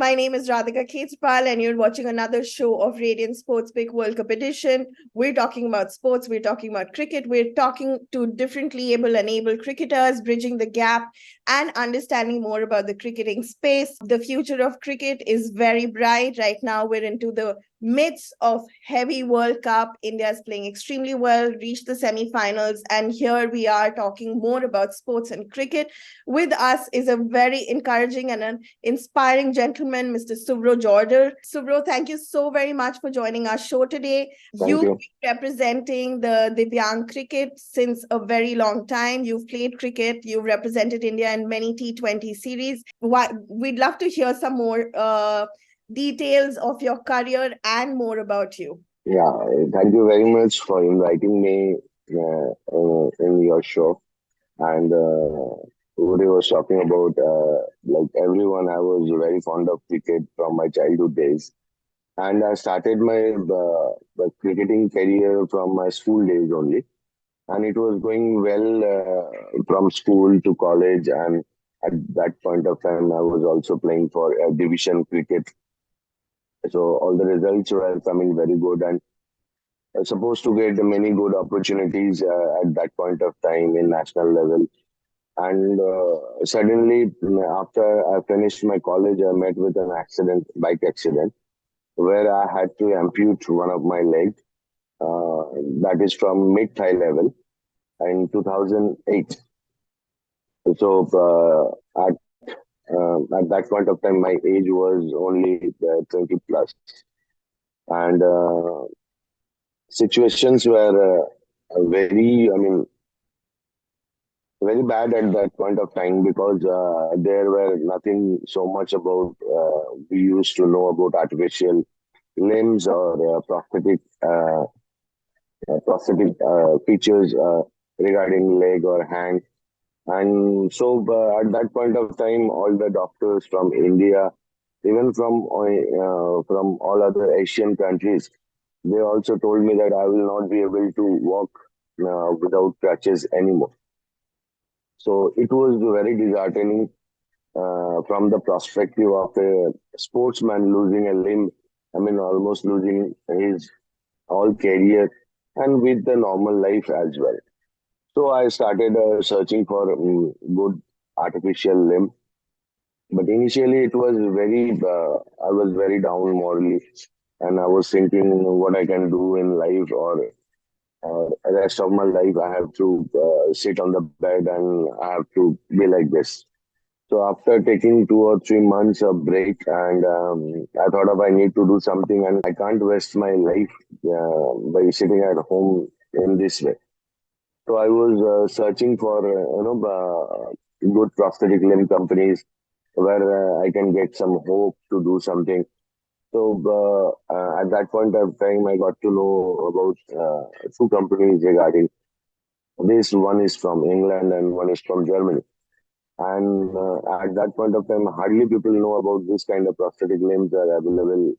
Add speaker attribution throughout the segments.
Speaker 1: My name is Raadhika Khetarpal, and you're watching another show of Radiant Sports Pick World Cup Edition. We're talking about sports, we're talking about cricket, we're talking to differently able and able cricketers, bridging the gap and understanding more about the cricketing space. The future of cricket is very bright. Right now, we're into the midst of heavy World Cup. India is playing extremely well, reached the semi-finals, and here we are talking more about sports and cricket. With us is a very encouraging and an inspiring gentleman, Mr. Suvro Joarder. Suvro, thank you so very much for joining our show today.
Speaker 2: Thank you.
Speaker 1: Representing the Divyang cricket since a very long time. You've played cricket, you've represented India in many T20 series. We'd love to hear some more details of your career and more about you.
Speaker 2: Yeah, thank you very much for inviting me in your show. And what I was talking about, like everyone, I was very fond of cricket from my childhood days. And I started my cricketing career from my school days only. And it was going well from school to college. And at that point of time, I was also playing for division cricket. So all the results were coming very good, and supposed to get many good opportunities at that point of time in national level. And suddenly, after I finished my college, I met with an accident, bike accident, where I had to ampute one of my legs. That is from mid thigh level in 2008. So at that point of time, my age was only 20 plus, and situations were very bad at that point of time because there were nothing so much about we used to know about artificial limbs or prosthetic features regarding leg or hand. And so at that point of time, all the doctors from India, even from all other Asian countries, they also told me that I will not be able to walk without crutches anymore. So it was very disheartening from the perspective of a sportsman losing a limb. I mean, almost losing his whole career and with the normal life as well. So I started searching for good artificial limb. But initially, it was I was very down morally, and I was thinking what I can do in life, or the rest of my life I have to sit on the bed and I have to be like this. So after taking 2 or 3 months of break, and I thought of I need to do something, and I can't waste my life by sitting at home in this way. So I was searching for good prosthetic limb companies where I can get some hope to do something. So at that point of time, I got to know about two companies regarding this. One is from England and one is from Germany. And at that point of time, hardly people know about this kind of prosthetic limbs that are available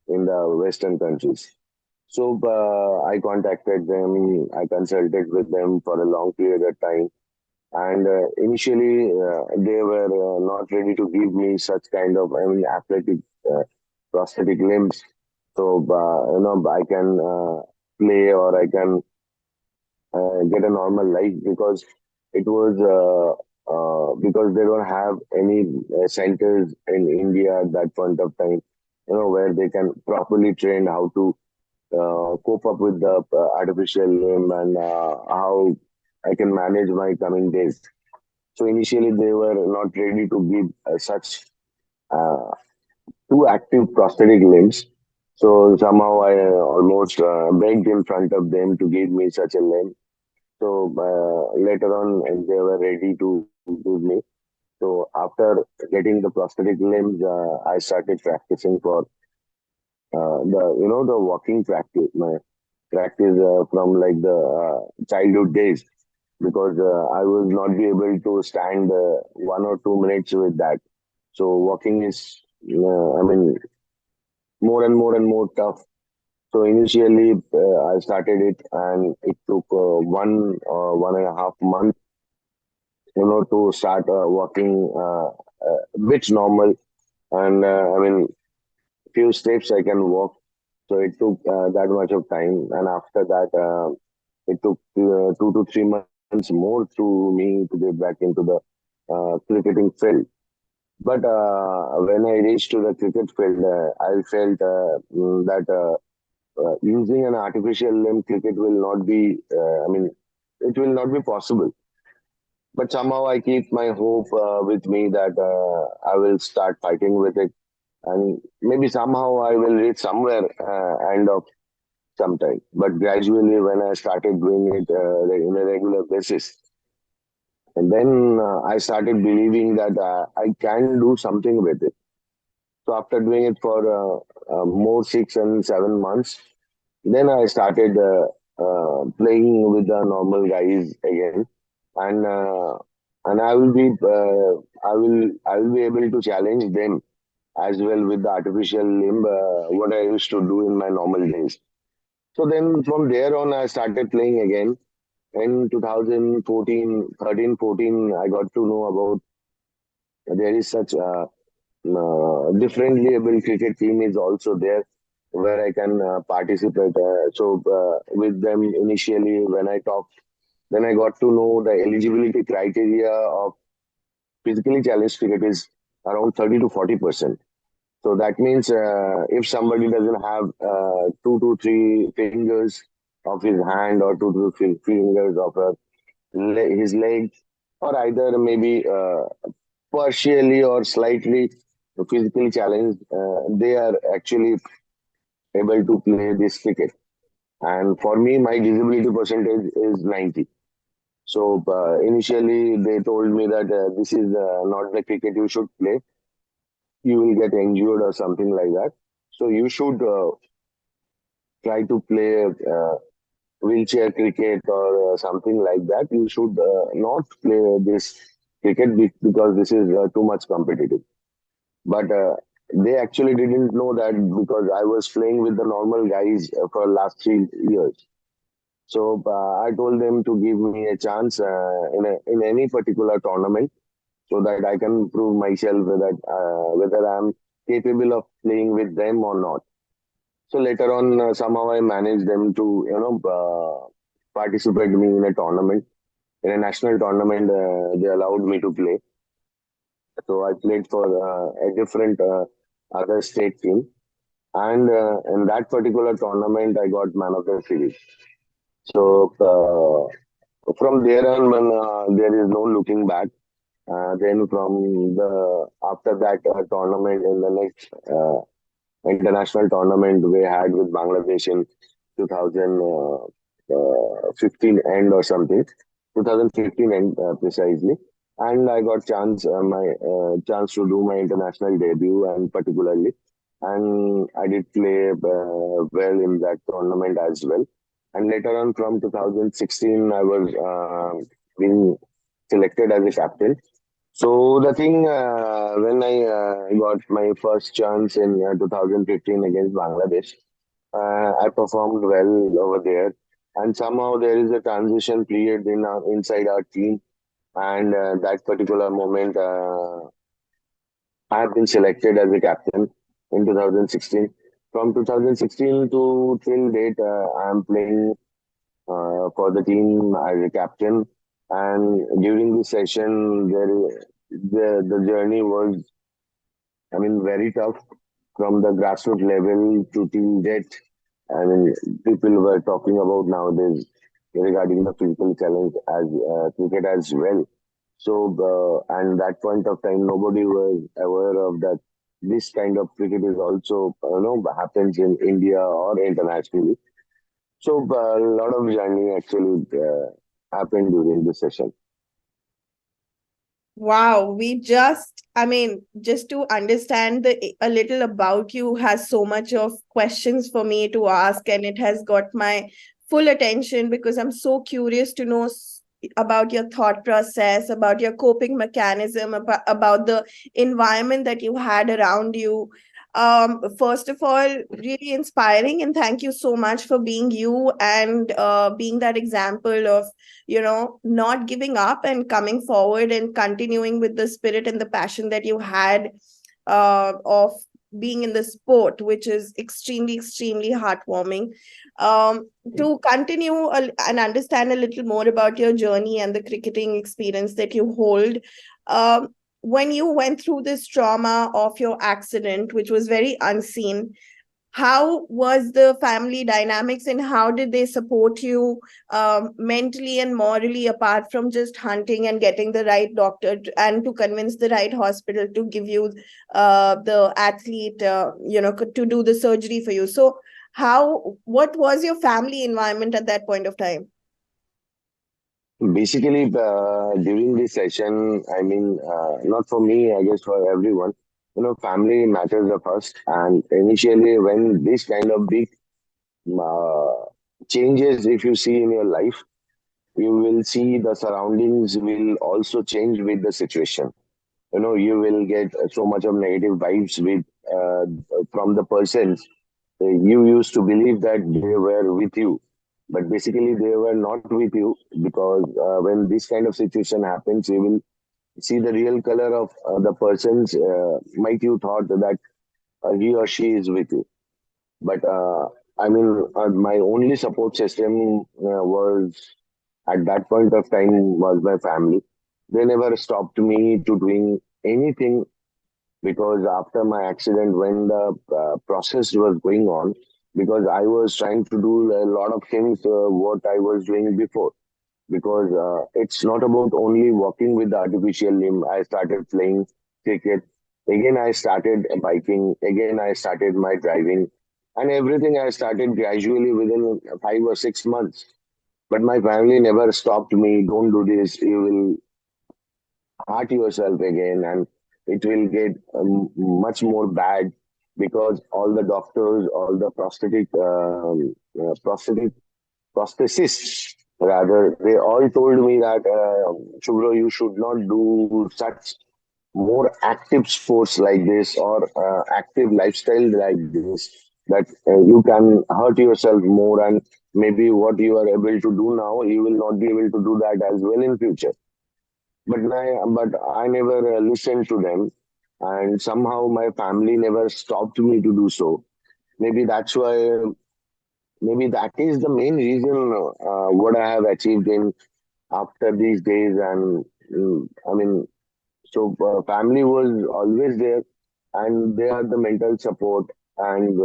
Speaker 2: in the Western countries. So I contacted them, I consulted with them for a long period of time. And initially, they were not ready to give me such kind of, athletic prosthetic limbs. So, I can play or I can get a normal life because it was because they don't have any centers in India at that point of time, where they can properly train how to cope up with the artificial limb and how I can manage my coming days. So initially they were not ready to give such uh, two active prosthetic limbs. So somehow I almost begged in front of them to give me such a limb. So later on they were ready to give me. So after getting the prosthetic limbs, I started practicing for the walking practice. My practice from like the childhood days because I will not be able to stand 1 or 2 minutes with that. So walking is, more and more and more tough. So initially, I started it, and it took 1.5 months, to start walking a bit normal. and I mean, few steps I can walk. So it took that much of time, and after that, it took 2 to 3 months more to me to get back into the cricketing field. But when I reached to the cricket field, I felt that using an artificial limb cricket will not be, it will not be possible. But somehow I keep my hope with me that I will start fighting with it, and maybe somehow I will reach somewhere end of sometime. But gradually, when I started doing it in a regular basis, and then I started believing that I can do something with it. So after doing it for more 6 and 7 months, then I started playing with the normal guys again, and I will be able to challenge them as well with the artificial limb, what I used to do in my normal days. So then from there on, I started playing again. In 2014, 13, 14, I got to know about there is such differently able cricket team is also there where I can participate. With them initially when I talked, then I got to know the eligibility criteria of physically challenged cricket is around 30 to 40%. So that means if somebody doesn't have 2 to 3 fingers of his hand or 2 to 3 fingers of his leg, or either maybe partially or slightly physically challenged, they are actually able to play this cricket. And for me, my disability percentage is 90. So initially, they told me that this is not the cricket you should play. You will get injured or something like that. So you should try to play wheelchair cricket or something like that. You should not play this cricket because this is too much competitive. But they actually didn't know that because I was playing with the normal guys for last 3 years. So I told them to give me a chance in any particular tournament so that I can prove myself whether I'm capable of playing with them or not. So later on, somehow I managed them to participate me in a tournament, in a national tournament. They allowed me to play. So I played for a different other state team, and in that particular tournament, I got man of the series. So from there on, when there is no looking back. Then from the after that tournament in the next international tournament we had with Bangladesh in 2015 end or something, 2015 end precisely, and I got my chance to do my international debut and particularly, and I did play well in that tournament as well. And later on, from 2016, I was being selected as a captain. So the thing, when I got my first chance in 2015 against Bangladesh, I performed well over there. And somehow there is a transition period inside our team. And that particular moment, I have been selected as a captain in 2016. From 2016 to till date, I am playing for the team as a captain. And during the session, the journey was, I mean, very tough from the grassroots level to team depth. I mean, people were talking about nowadays regarding the physical challenge as cricket as well. So, and that point of time, nobody was aware of that. This kind of cricket is also, happens in India or internationally. So, a lot of journey actually happened during this session.
Speaker 1: Wow, I mean, just to understand a little about you has so much of questions for me to ask, and it has got my full attention because I'm so curious to know about your thought process, about your coping mechanism, about the environment that you had around you. First of all, really inspiring, and thank you so much for being you and being that example of not giving up and coming forward and continuing with the spirit and the passion that you had. of being in the sport, which is extremely, extremely heartwarming. To continue and understand a little more about your journey and the cricketing experience that you hold, um, when you went through this trauma of your accident, which was very unseen, how was the family dynamics and how did they support you mentally and morally, apart from just hunting and getting the right doctor and to convince the right hospital to give you the athlete, to do the surgery for you? So what was your family environment at that point of time?
Speaker 2: Basically, during this session, I mean, not for me, I guess for everyone, family matters the first. And initially, when this kind of big uh, changes, if you see in your life, you will see the surroundings will also change with the situation. You will get so much of negative vibes with from the persons you used to believe that they were with you, but basically they were not with you, because when this kind of situation happens, you will see the real color of the persons might you thought that he or she is with you. But I mean, my only support system was at that point of time was my family. They never stopped me to doing anything, because after my accident, when the process was going on, because I was trying to do a lot of things what I was doing before, because it's not about only walking with the artificial limb. I started playing cricket. Again, I started biking. Again, I started my driving, and everything I started gradually within 5 or 6 months. But my family never stopped me. Don't do this. You will hurt yourself again, and it will get much more bad, because all the doctors, all the prosthetic prosthetists rather, they all told me that Shubro, you should not do such more active sports like this, or active lifestyle like this, that you can hurt yourself more, and maybe what you are able to do now, you will not be able to do that as well in future. But I never listened to them, and somehow my family never stopped me to do so. Maybe that's why. Maybe that is the main reason what I have achieved in after these days. And I mean, so family was always there, and they are the mental support. And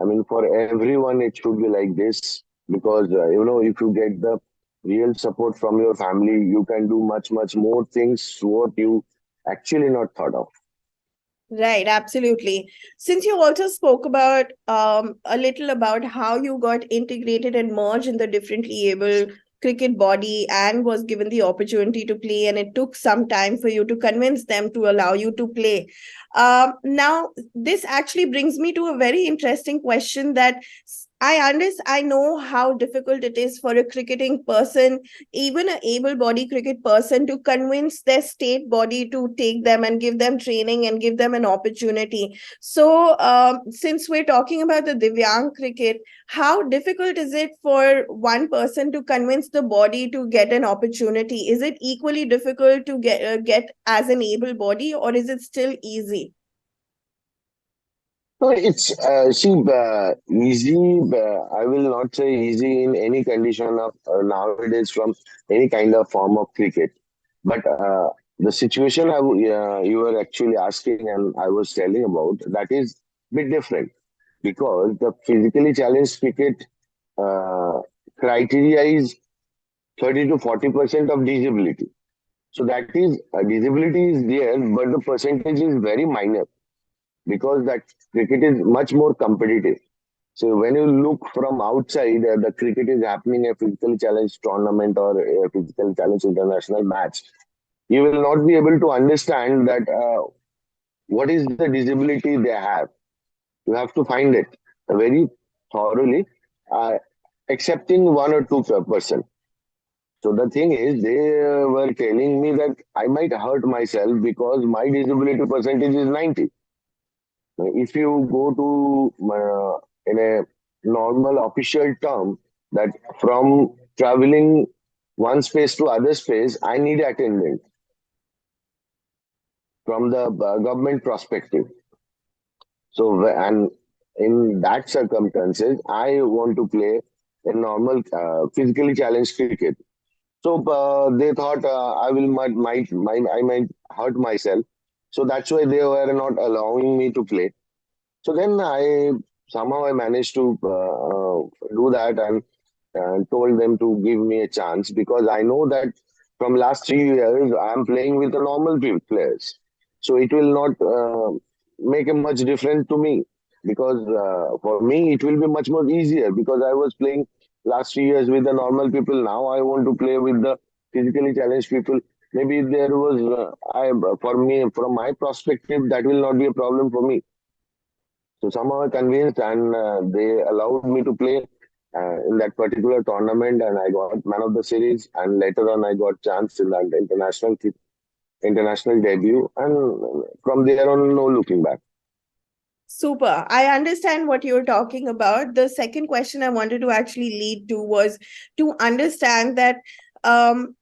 Speaker 2: I mean, for everyone, it should be like this, because if you get the real support from your family, you can do much, much more things what you actually not thought of.
Speaker 1: Right, absolutely. Since you also spoke about a little about how you got integrated and merged in the differently able cricket body and was given the opportunity to play, and it took some time for you to convince them to allow you to play. Now, this actually brings me to a very interesting question that I know how difficult it is for a cricketing person, even an able-bodied cricket person, to convince their state body to take them and give them training and give them an opportunity. So, since we're talking about the Divyang cricket, how difficult is it for one person to convince the body to get an opportunity? Is it equally difficult to get as an able body, or is it still easy?
Speaker 2: No, it's easy. I will not say easy in any condition of nowadays from any kind of form of cricket. But the situation you were actually asking and I was telling about, that is bit different, because the physically challenged cricket uh, criteria is 30 to 40% of disability. So that is disability is there, but the percentage is very minor, because that cricket is much more competitive. So when you look from outside, the cricket is happening a physical challenge tournament or a physical challenge international match. You will not be able to understand that what is the disability they have. You have to find it very thoroughly, uh, excepting one or two per person. So the thing is, they were telling me that I might hurt myself because my disability percentage is 90. If you go to in a normal official term, that from traveling one space to other space, I need attendant. from the government perspective. So, and in that circumstances, I want to play a normal, physically challenged cricket. So they thought I will I might hurt myself. So that's why they were not allowing me to play. So then I somehow I managed to do that and told them to give me a chance because I know that from last 3 years I'm playing with the normal players, so it will not make a much difference to me because for me it will be much more easier because I was playing last 3 years with the normal people. Now I want to play with the physically challenged people. Maybe there was I for me from my perspective that will not be a problem for me, so somehow I convinced, and they allowed me to play in that particular tournament, and I got man of the series. And later on, I got chance in that international debut, and from there on, no looking back.
Speaker 1: Super. I understand what you're talking about. The second question I wanted to actually lead to was to understand that um,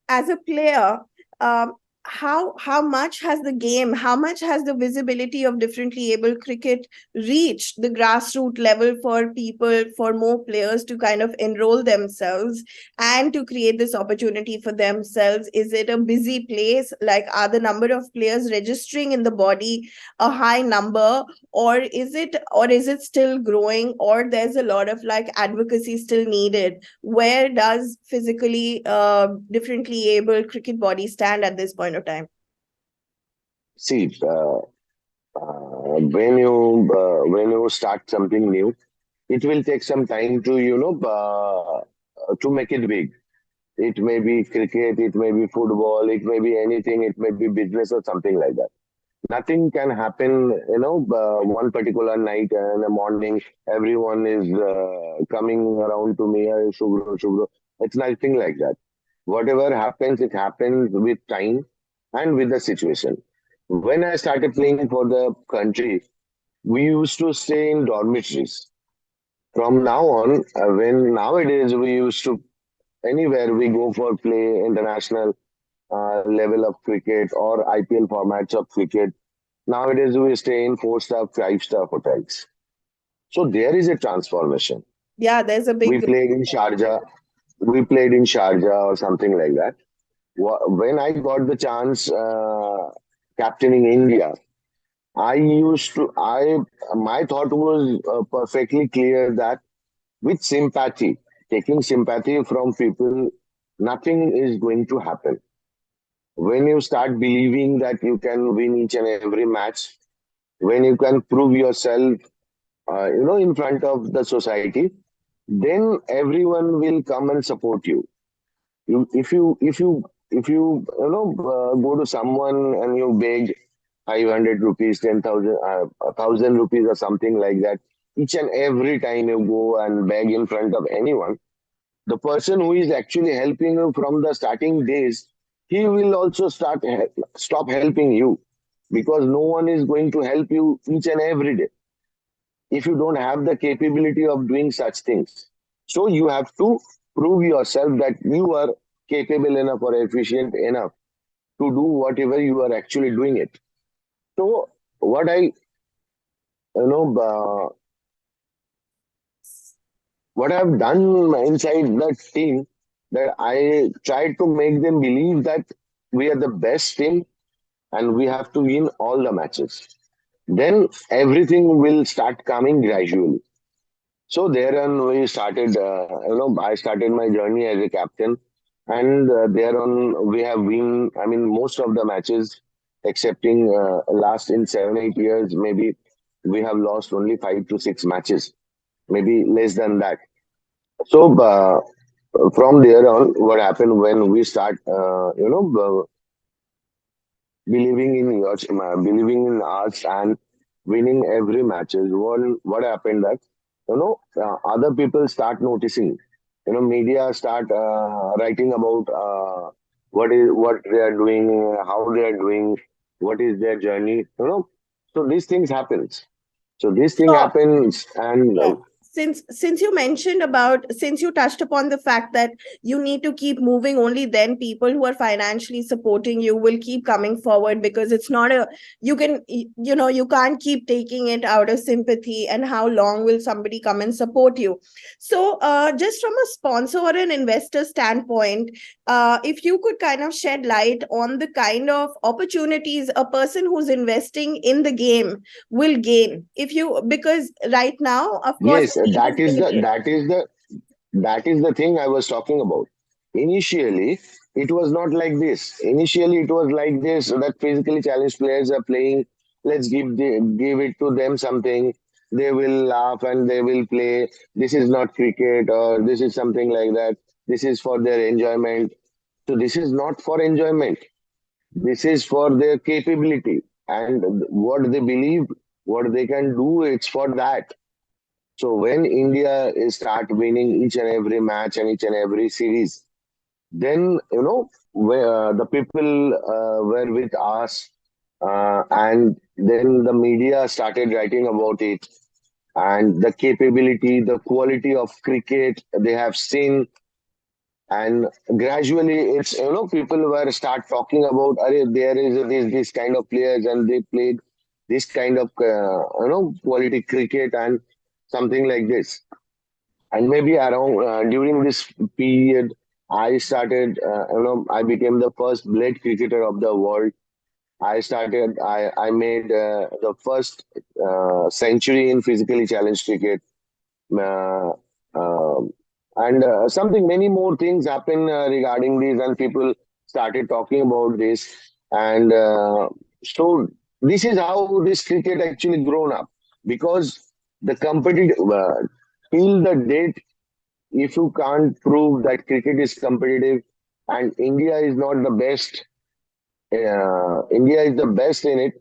Speaker 1: as a player, um, how much has the game, how much has the visibility of differently able cricket reached the grassroots level for people, for more players to kind of enroll themselves and to create this opportunity for themselves? Is it a busy place? Like, are the number of players registering in the body a high number, or is it still growing, or there's a lot of like advocacy still needed? Where does physically differently able cricket body stand at this point of time?
Speaker 2: See, when you start something new, it will take some time to to make it big. It may be cricket, it may be football, it may be anything, it may be business or something like that. Nothing can happen, one particular night in the morning, everyone is coming around to me, "Hey, Shubro, Shubro." It's nothing like that. Whatever happens, it happens with time and with the situation. When I started playing for the country, we used to stay in dormitories. From now on, when nowadays we used to anywhere we go for play international level of cricket or IPL formats of cricket. Nowadays, we stay in four-star, five-star hotels. So there is a transformation.
Speaker 1: Yeah, there's a
Speaker 2: We
Speaker 1: big.
Speaker 2: played in Sharjah. We played in Sharjah or something like that. When I got the chance captaining India, my thought was perfectly clear that with sympathy, taking sympathy from people, nothing is going to happen. When you start believing that you can win each and every match, when you can prove yourself, in front of the society, then everyone will come and support you. If you go to someone and you beg 500 rupees, 10,000, 1,000 rupees or something like that, each and every time you go and beg in front of anyone, the person who is actually helping you from the starting days, he will also stop helping you because no one is going to help you each and every day if you don't have the capability of doing such things. So you have to prove yourself that you are capable enough or efficient enough to do whatever you are actually doing it. So what I you know what I've done inside the team, that I tried to make them believe that we are the best team and we have to win all the matches. Then everything will start coming gradually. So thereon we started, I started my journey as a captain, and thereon we have win. I mean, most of the matches, excepting last in 7 8 years, maybe we have lost only 5 to 6 matches, maybe less than that. So from there on, what happened when we start, believing in us and winning every matches. What happened that other people start noticing. Media start writing about what they are doing, how they are doing, what is their journey. So these things happens. So this thing
Speaker 1: Sure.
Speaker 2: happens, and
Speaker 1: Yeah. since you mentioned about, since you touched upon the fact that you need to keep moving, only then people who are financially supporting you will keep coming forward, because it's not a, you can, you can't keep taking it out of sympathy, and how long will somebody come and support you? So just from a sponsor or an investor standpoint, if you could kind of shed light on the kind of opportunities a person who's investing in the game will gain, if you, because right now, of course,
Speaker 2: Yes,
Speaker 1: the team is limited.
Speaker 2: that is the thing I was talking about. Initially, it was not like this. Initially, it was like this, that physically challenged players are playing. Let's give it to them something. They will laugh and they will play. This is not cricket, or this is something like that. This is for their enjoyment. So this is not for enjoyment. This is for their capability and what they believe, what they can do. It's for that. So when India is start winning each and every match and each and every series, then where the people were with us, and then the media started writing about it, and the capability, the quality of cricket they have seen, and gradually it's people were start talking about, Arey, there is this kind of players and they played this kind of quality cricket and something like this. And maybe around during this period, I became the first blade cricketer of the world. I made the first century in physically challenged cricket. uh, um, and something many more things happen regarding this, and people started talking about this. And so this is how this cricket actually grown up, because the competitive till the date, if you can't prove that cricket is competitive and India is not the best, India is the best in it,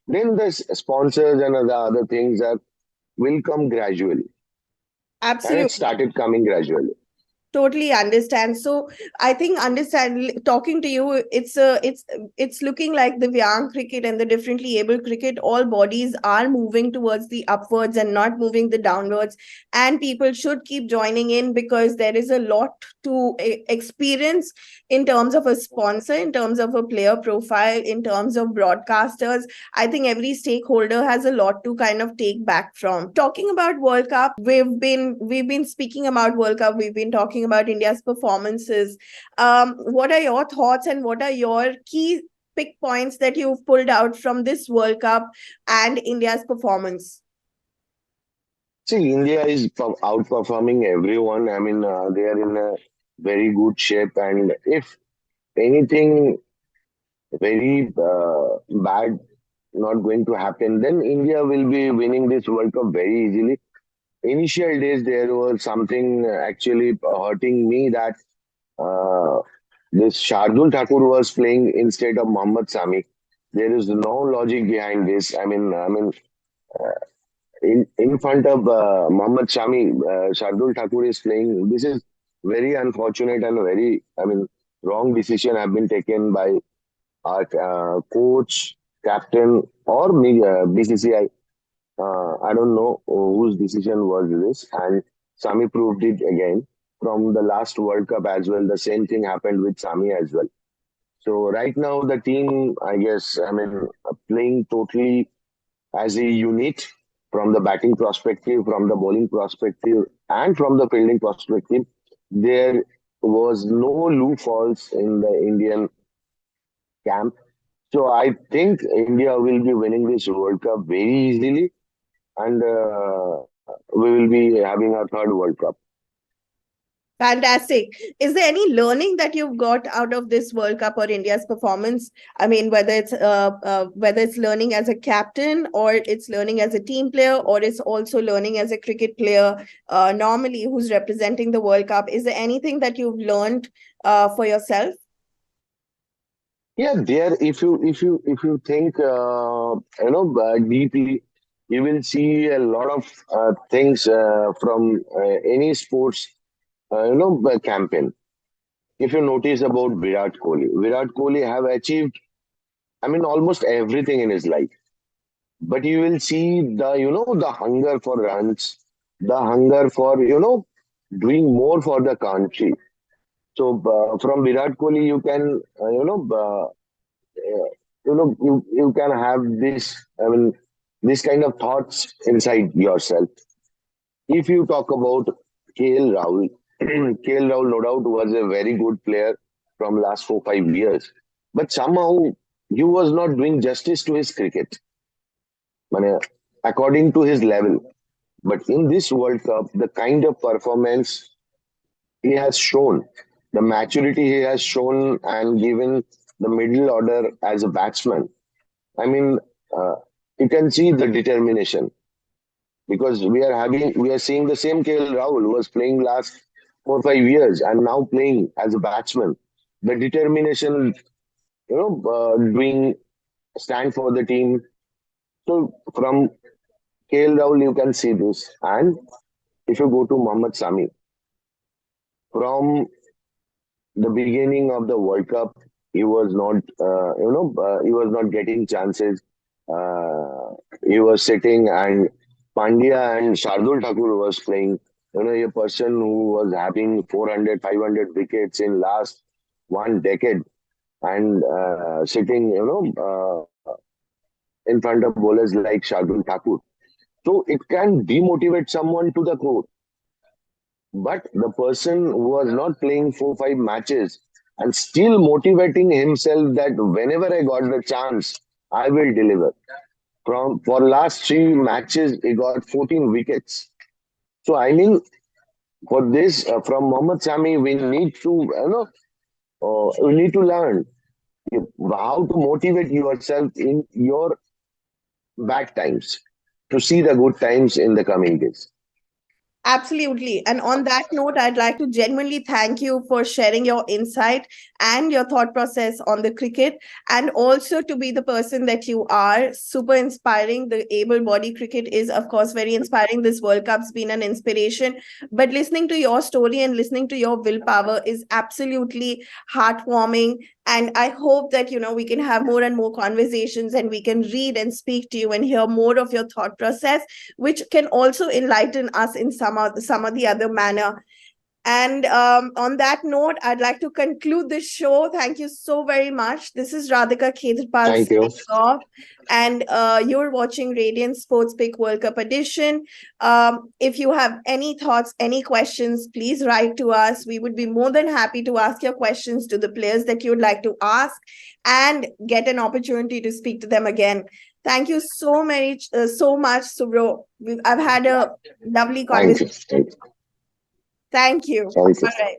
Speaker 2: then the sponsors and the other things are will come gradually, and it
Speaker 1: Absolutely.
Speaker 2: started coming gradually.
Speaker 1: Totally understand. So I think, understand, talking to you, it's looking like the young cricket and the differently able cricket, all bodies are moving towards the upwards and not moving the downwards. And people should keep joining in, because there is a lot to experience in terms of a sponsor, in terms of a player profile, in terms of broadcasters. I think every stakeholder has a lot to kind of take back from. Talking about World Cup, we've been speaking about World Cup, we've been talking about India's performances. What are your thoughts, and what are your key pick points that you've pulled out from this World Cup and India's performance?
Speaker 2: See, India is outperforming everyone. I mean, they are in a very good shape, and if anything very bad not going to happen, then India will be winning this World Cup very easily. Initial days, there was something actually hurting me, that uh, this Shardul Thakur was playing instead of Mohammad Sami. There is no logic behind this. I mean, in front of Mohammad Shami, Shardul Thakur is playing. This is very unfortunate and very, I mean, wrong decision have been taken by our coach, captain, or BCCI. I don't know whose decision was this, and Sami proved it again from the last World Cup as well. The same thing happened with Sami as well. So right now the team, I guess, I mean, playing totally as a unit, from the batting perspective, from the bowling perspective, and from the fielding perspective. There was no loopholes in the Indian camp. So I think India will be winning this World Cup very easily, and we will be having our third World Cup.
Speaker 1: Fantastic. Is there any learning that you've got out of this World Cup or India's performance? I mean, whether it's learning as a captain, or it's learning as a team player, or it's also learning as a cricket player normally who's representing the World Cup. Is there anything that you've learned for yourself?
Speaker 2: Yeah, there. If you think deeply, you will see a lot of things from any sports campaign. If you notice about Virat Kohli have achieved, I mean, almost everything in his life. But you will see the the hunger for runs. the hunger for, doing more for the country. So from Virat Kohli, you can, you can have this, this kind of thoughts inside yourself. If you talk about KL Rahul, KL Rahul, no doubt, was a very good player from last 4 5 years, but somehow he was not doing justice to his cricket, mane, according to his level. But in this World Cup, the kind of performance he has shown, the maturity he has shown, and given the middle order as a batsman. I mean, uh, you can see the determination, because we are seeing the same KL Rahul who was playing last 4 5 years and now playing as a batsman. The determination, doing stand for the team. So from KL Rahul, you can see this. And if you go to Mohammad Sami, from the beginning of the World Cup, he was not, he was not getting chances. Uh, he was sitting, and Pandya and Shardul Thakur was playing. A person who was having 400, 500 wickets in last 1 decade, and sitting, in front of bowlers like Shardul Thakur. So it can demotivate someone to the core. But the person who was not playing 4 5 matches and still motivating himself that whenever I got the chance, I will deliver. From for last 3 matches, he got 14 wickets. So I mean, for this, from Mohammad Sami, we need to we need to learn how to motivate yourself in your bad times to see the good times in the coming days.
Speaker 1: Absolutely. And on that note, I'd like to genuinely thank you for sharing your insight and your thought process on the cricket, and also to be the person that you are. Super inspiring. The able body cricket is, of course, very inspiring. This World Cup's been an inspiration. But listening to your story and listening to your willpower is absolutely heartwarming. And I hope that, we can have more and more conversations, and we can read and speak to you and hear more of your thought process, which can also enlighten us in some of the other manner. And on that note, I'd like to conclude this show. Thank you so very much. This is Radhika Khetarpal
Speaker 2: Thank you.
Speaker 1: signing off, and you're watching Radiant Sports Pick World Cup edition. If you have any thoughts, any questions, please write to us. We would be more than happy to ask your questions to the players that you would like to ask, and get an opportunity to speak to them again. Thank you so much, Suvro. I've had a lovely
Speaker 2: Thank
Speaker 1: conversation.
Speaker 2: you. Thank you.
Speaker 1: Thank you.
Speaker 2: Thank you.
Speaker 1: All right.